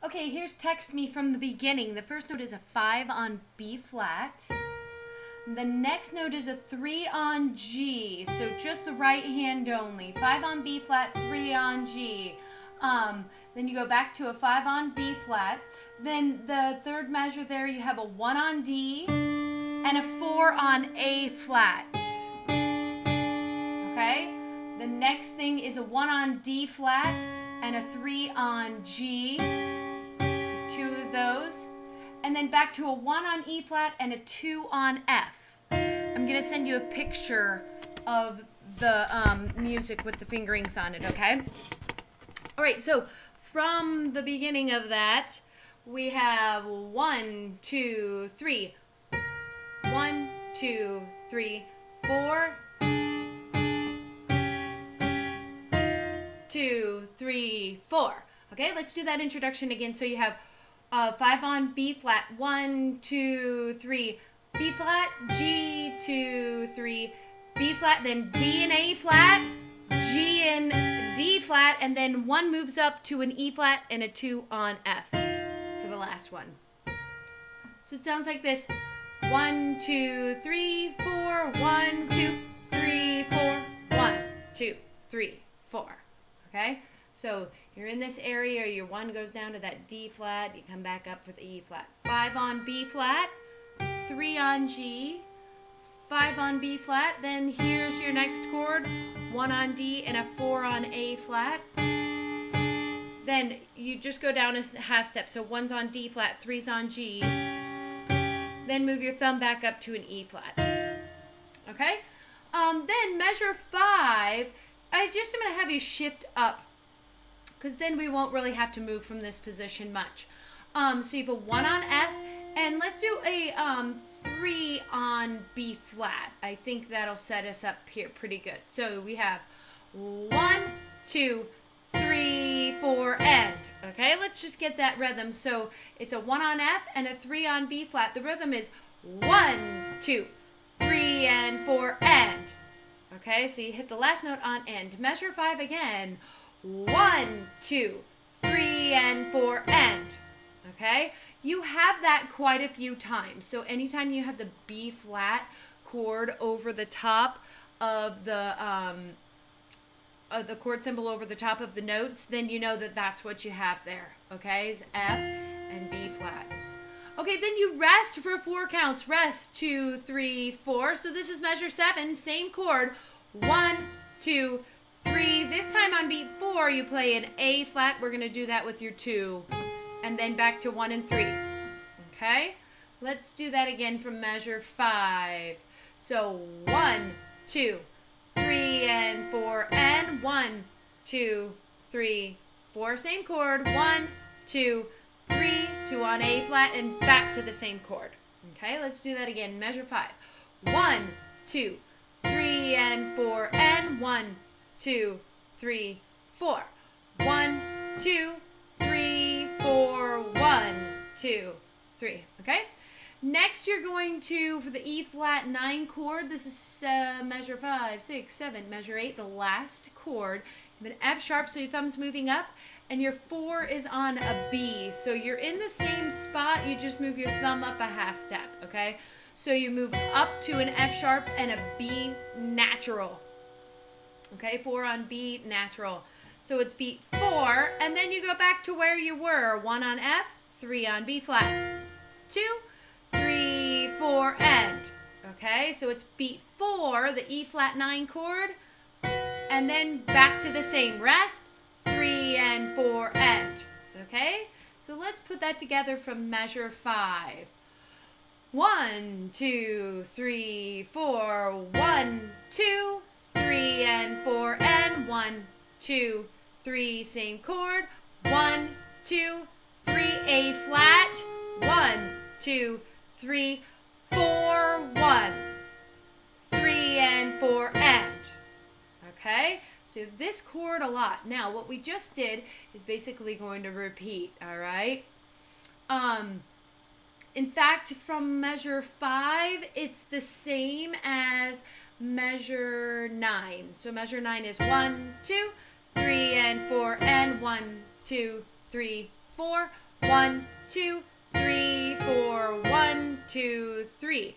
Okay, here's Text Me from the beginning. The first note is a 5 on B flat. The next note is a 3 on G, so just the right hand only. 5 on B flat, 3 on G. Then you go back to a 5 on B flat. Then the third measure there, you have a 1 on D and a 4 on A flat. Okay? The next thing is a 1 on D flat and a 3 on G. Two of those. And then back to a 1 on E flat and a 2 on F. I'm going to send you a picture of the music with the fingerings on it, okay? All right, so from the beginning of that, we have 1, 2, 3. 1, 2, 3, 4. 2, 3, 4. Okay, let's do that introduction again. So you have 5 on B flat, 1, 2, 3, B flat, G, 2, 3, B flat, then D and A flat, G and D flat, and then 1 moves up to an E flat and a 2 on F for the last one. So it sounds like this: 1, 2, 3, 4, 1, 2, 3, 4, 1, 2, 3, 4. Okay? So you're in this area, your 1 goes down to that D flat, you come back up with the E flat. 5 on B flat, 3 on G, 5 on B flat, then here's your next chord, 1 on D and a 4 on A flat. Then you just go down a half step, so 1's on D flat, 3's on G, then move your thumb back up to an E flat. Okay? Then measure 5, I just am going to have you shift up, because then we won't really have to move from this position much. So you have a 1 on F, and let's do a 3 on B flat. I think that'll set us up here pretty good. So we have 1, 2, 3, 4, and. Okay, let's just get that rhythm. So it's a 1 on F and a 3 on B flat. The rhythm is 1, 2, 3, and 4, and. Okay, so you hit the last note on end. Measure 5 again. 1, 2, 3, and 4, and. Okay, you have that quite a few times. So anytime you have the B flat chord over the top of the chord symbol over the top of the notes, then you know that that's what you have there. Okay, is F and B flat. Okay, then you rest for 4 counts. Rest, 2, 3, 4. So this is measure 7, same chord. 1, 2, 3. This time on beat 4, you play an A flat. We're going to do that with your 2. And then back to 1 and 3. Okay? Let's do that again from measure 5. So 1, 2, 3, and 4, and 1, 2, 3, 4. Same chord. 1, 2, 3, 2 on A flat, and back to the same chord. Okay, let's do that again. Measure 5. 1, 2, 3, and 4, and 1, 2, 3, 4. 1, 2, 3, 4, 1, 2, 3. Okay? Next, you're going to, for the E flat 9 chord, this is measure 5, 6, 7, measure 8, the last chord. You have an F sharp, so your thumb's moving up, and your 4 is on a B. So you're in the same spot, you just move your thumb up a half step, okay? So you move up to an F sharp and a B natural. Okay, 4 on B natural. So it's beat 4, and then you go back to where you were. 1 on F, 3 on B flat. 2, 3, 4, and. Okay, so it's beat 4, the E flat 9 chord, and then back to the same. Rest, 3 and 4, and. Okay, so let's put that together from measure 5. 1, 2, 3, 4. 1, 2, 3, and 4, and 1, 2, 3, same chord. 1, 2, 3, A flat. 1, 2, 3, 4, 1, 3, and 4, and. Okay, so this chord a lot. Now, what we just did is basically going to repeat, all right? In fact, from measure 5, it's the same as measure 9. So measure 9 is 1, 2, 3, and 4, and 1, 2, 3, 4. 1, 2, 3, 4, 1, 2, 3,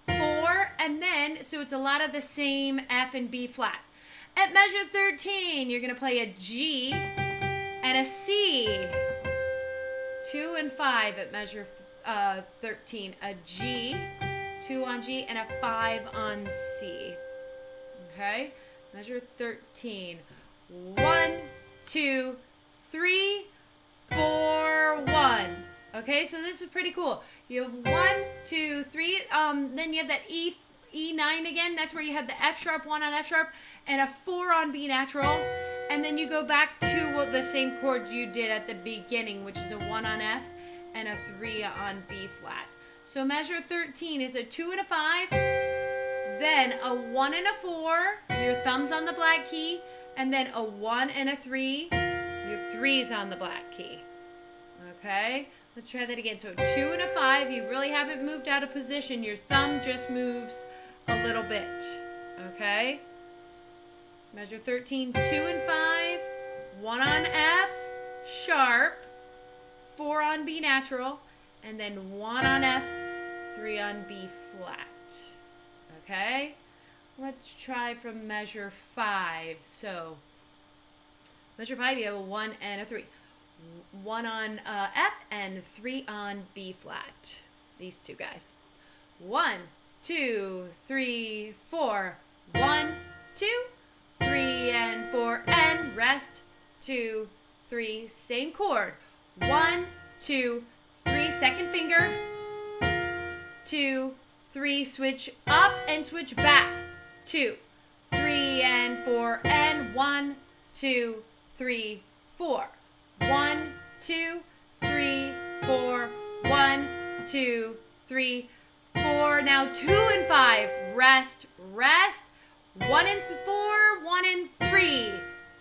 4, and then, so it's a lot of the same F and B flat. At measure 13, you're going to play a G and a C. 2 and 5 at measure 13. A G, 2 on G, and a 5 on C. Okay? Measure 13. 1, 2, 3, 4, 1. Okay, so this is pretty cool. You have 1, 2, 3. Then you have that E9 again. That's where you had the F sharp, 1 on F sharp, and a 4 on B natural. And then you go back to the same chord you did at the beginning, which is a 1 on F and a 3 on B flat. So measure 13 is a 2 and a 5, then a 1 and a 4, your thumb's on the black key, and then a 1 and a 3, your 3's on the black key. Okay, let's try that again. So 2 and a 5, you really haven't moved out of position. Your thumb just moves a little bit. Okay, measure 13, 2 and 5, 1 on F sharp, 4 on B natural, and then 1 on F, 3 on B flat. Okay, let's try from measure 5. So measure 5, you have a 1 and a 3. 1 on F and 3 on B flat. These two guys. 1, 2, 3, 4. 1, 2, 3, and 4, and rest. 2, 3, same chord. 1, 2, 3, second finger. 2, 3, switch up and switch back. 2, 3, and 4, and 1, 2, 3, 4. 1, 2, 3, 4. 1, 2, 3, 4. Now 2 and 5. Rest, rest. 1 and 4. 1 and 3.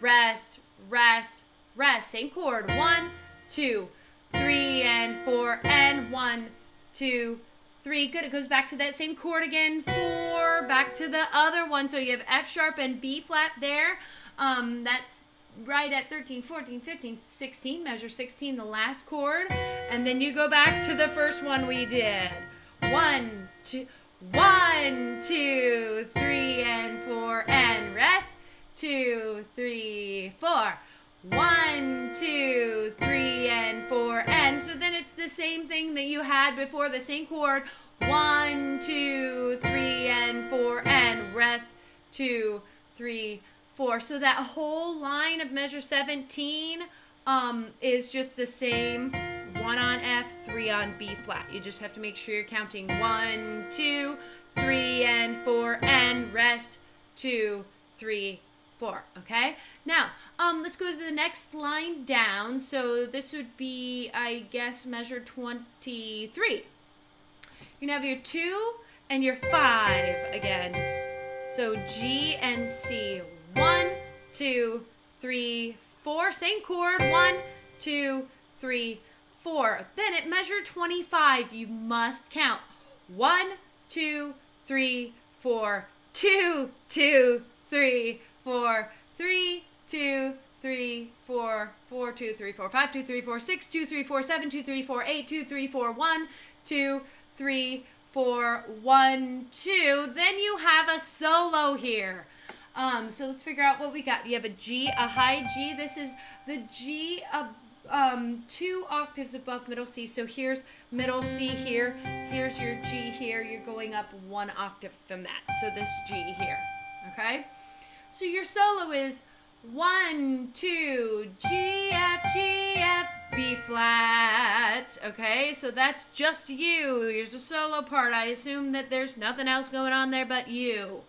Rest, rest, rest. Same chord. 1, 2, 3, and 4, and 1, 2, 3. Good. It goes back to that same chord again. 4. Back to the other one. So you have F sharp and B flat there. That's right at 13, 14, 15, 16. Measure 16, the last chord. And then you go back to the first one we did. 1, 2, 1, 2, 3, and 4, and rest. 2, 3, 4. 1, 2, 3, and 4, and so then it's the same thing that you had before, the same chord. 1, 2, 3, and 4, and rest. 2, 3, 4. So that whole line of measure 17 is just the same. 1 on F, 3 on B flat. You just have to make sure you're counting 1, 2, 3, and 4, and rest. 2, 3, 4. Okay, now let's go to the next line down. So this would be, I guess, measure 23. You can have your 2 and your 5 again. So G and C. 1, 2, 3, 4. Same chord. 1, 2, 3, 4. Then at measure 25, you must count 1, 2, 3, 4. 2, 2, 3, 4, 3, 2, 3, 4, 4, 2, 3, 4, 5, 2, 3, 4, 6, 2, 3, 4, 7, 2, 3, 4, 8, 2, 3, 4, 1, 2, 3, 4, 1, 2. Then you have a solo here. So let's figure out what we got. You have a G, a high G. This is the G 2 octaves above middle C. So here's middle C here. Here's your G here. You're going up 1 octave from that. So this G here. Okay? So your solo is 1, 2, G, F, B flat. Okay, so that's just you. Here's a solo part. I assume that there's nothing else going on there but you.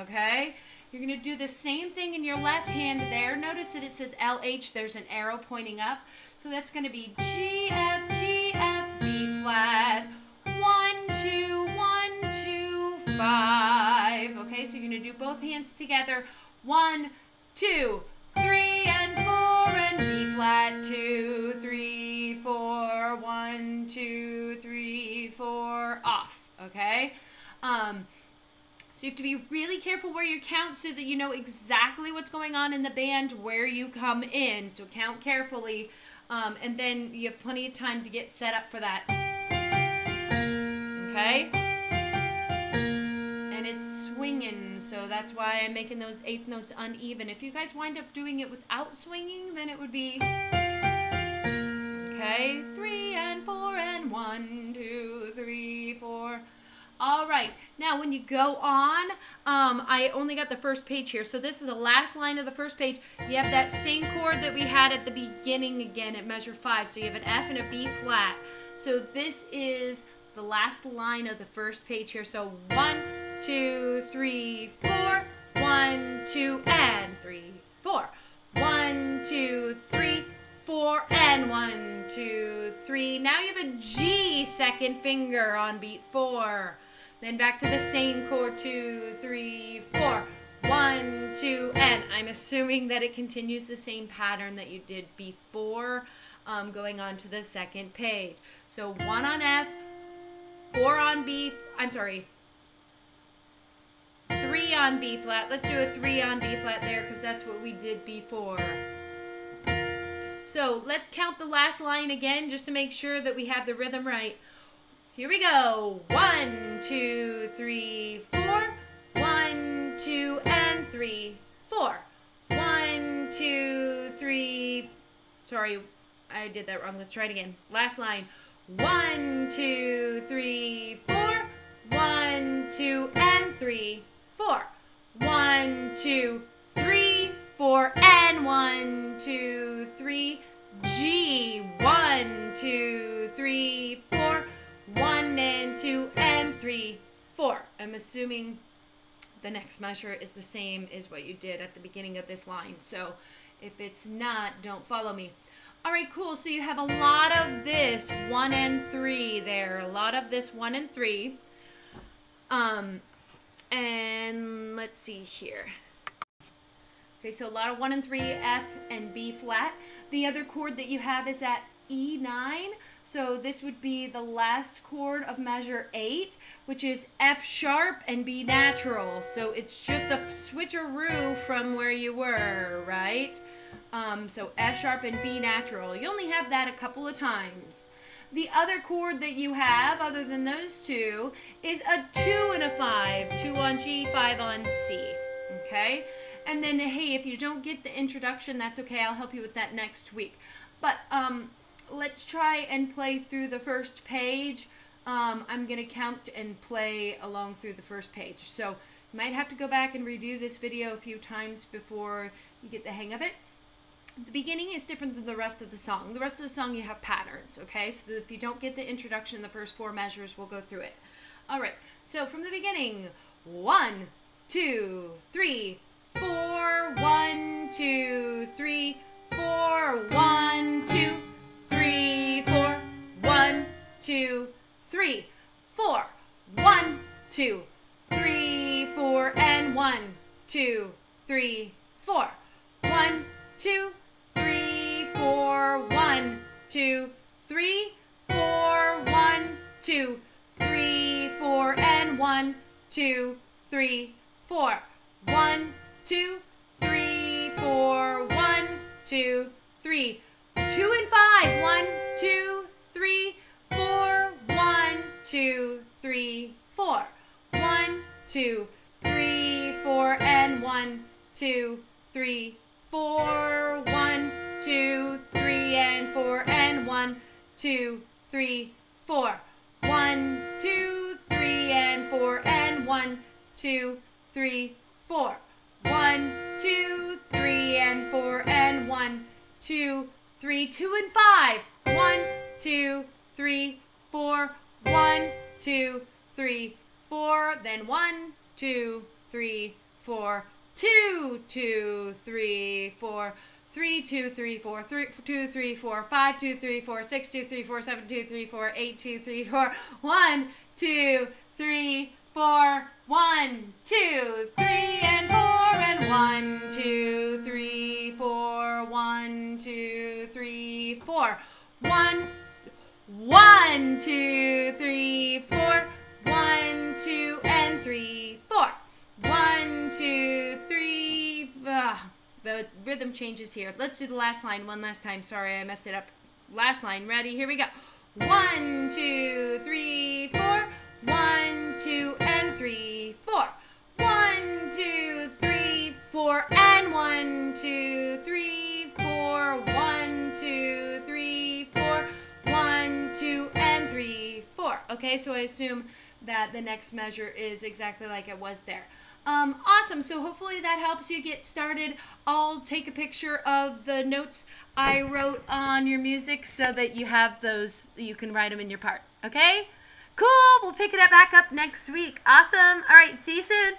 Okay? You're going to do the same thing in your left hand there. Notice that it says LH. There's an arrow pointing up. So that's going to be G, F, B flat. 1, 2, 1, 2, 5. Okay, so you're going to do both hands together. 1, 2, 3, and 4, and B flat. 2, 3, 4. 1, 2, 3, 4. Off. Okay? So you have to be really careful where you count so that you know exactly what's going on in the band, where you come in. So count carefully. And then you have plenty of time to get set up for that. Okay? And it's swinging, so that's why I'm making those eighth notes uneven. If you guys wind up doing it without swinging, then it would be, okay, 3 and 4 and 1, 2, 3, 4. All right, now when you go on, I only got the first page here, so this is the last line of the first page. You have that same chord that we had at the beginning again at measure 5, so you have an F and a B flat. So this is the last line of the first page here, so 1, 2, 3, 4, 1, 2, and 3, 4. 1, 2, 3, 4, and 1, 2, 3. Now you have a G second finger on beat 4. Then back to the same chord, 2, 3, 4. 1, 2, and I'm assuming that it continues the same pattern that you did before, going on to the second page. So 1 on F, 4 on B, I'm sorry, 3 on B flat. Let's do a 3 on B flat there because that's what we did before. So let's count the last line again just to make sure that we have the rhythm right. Here we go. 1, 2, 3, 4. 1, 2, and 3, 4. 1, 2, 3. Sorry, I did that wrong. Let's try it again. Last line. 1, 2, 3, 4. 1, 2, and 3, 4. 1, 2, 3, 4, and 1, 2, 3. G. 1, 2, 3, 4. 1 and 2 and 3, 4. I'm assuming the next measure is the same as what you did at the beginning of this line. So if it's not, don't follow me. All right, cool. So you have a lot of this 1 and 3 there. A lot of this 1 and 3. And let's see here. Okay, so a lot of 1 and 3, F and B flat. The other chord that you have is that E9, so this would be the last chord of measure 8, which is F sharp and B natural. So it's just a switcheroo from where you were, right? So F sharp and B natural. You only have that a couple of times. The other chord that you have, other than those two, is a 2 and a 5. 2 on G, 5 on C. Okay? And then, hey, if you don't get the introduction, that's okay. I'll help you with that next week. But, let's try and play through the first page. I'm going to count and play along through the first page. So you might have to go back and review this video a few times before you get the hang of it. The beginning is different than the rest of the song. The rest of the song you have patterns, okay? So if you don't get the introduction, the first 4 measures, we'll go through it. All right, so from the beginning, 1, 2, 3, 4, 1, 2, 3, 4, 1, 2, 3, 4, 1, 2, 3, 4, 1, 2, 3, 4, and 1, 2, 3, 4, 1, 2, 3, 4, 1, 2, 3, 4, 1, 2, 3, 4, and 1, 2, 3, 4, 1, 2, 3, 4, 1, 2, 3, 2 and 5, 1, 2, 3, 4, 1, 2, 3, 4, 1, 2, 3, 4, and 1, 2, 3, 4, 1, 2, 3, and 4, and 1, 2, 3, 4, 1, 2, 3, and 4, and 1, 2, 3, 4, 1, 2, 3, and 4, and 1, 2, 3, 2 and 5, 1, 2, 3, 4, 1, 2, 3, 4, then 1, 2, 3, 4, 2, 2, 3, 4, 3, 2, 3, 4, 3, 2, 3, 4, 5, 2, 3, 4, 6, 2, 3, 4, 7, 2, 3, 4, 8, 2, 3, 4, 1, 2, 3, 4, 1, 2, 3, and 4, and 1, 2, 3, 4, 1, 2, 3, 4, 1, 1, 2, 3, 4, 1, 2, and 3, 4, 1, 2, 3, the rhythm changes here. Let's do the last line one last time. Sorry, I messed it up last line. Ready? Here we go. 1, 2, 3, 4. 1, 2, and 3, 4. 1, 2, 3, 4, and 1, 2, 3, 4. 1, 2, 3, 4. 1, 2, and 3, 4. Okay, so I assume that the next measure is exactly like it was there. Awesome. So hopefully that helps you get started. I'll take a picture of the notes I wrote on your music so that you have those, you can write them in your part. Okay? Cool. We'll pick it back up next week. Awesome. All right. See you soon.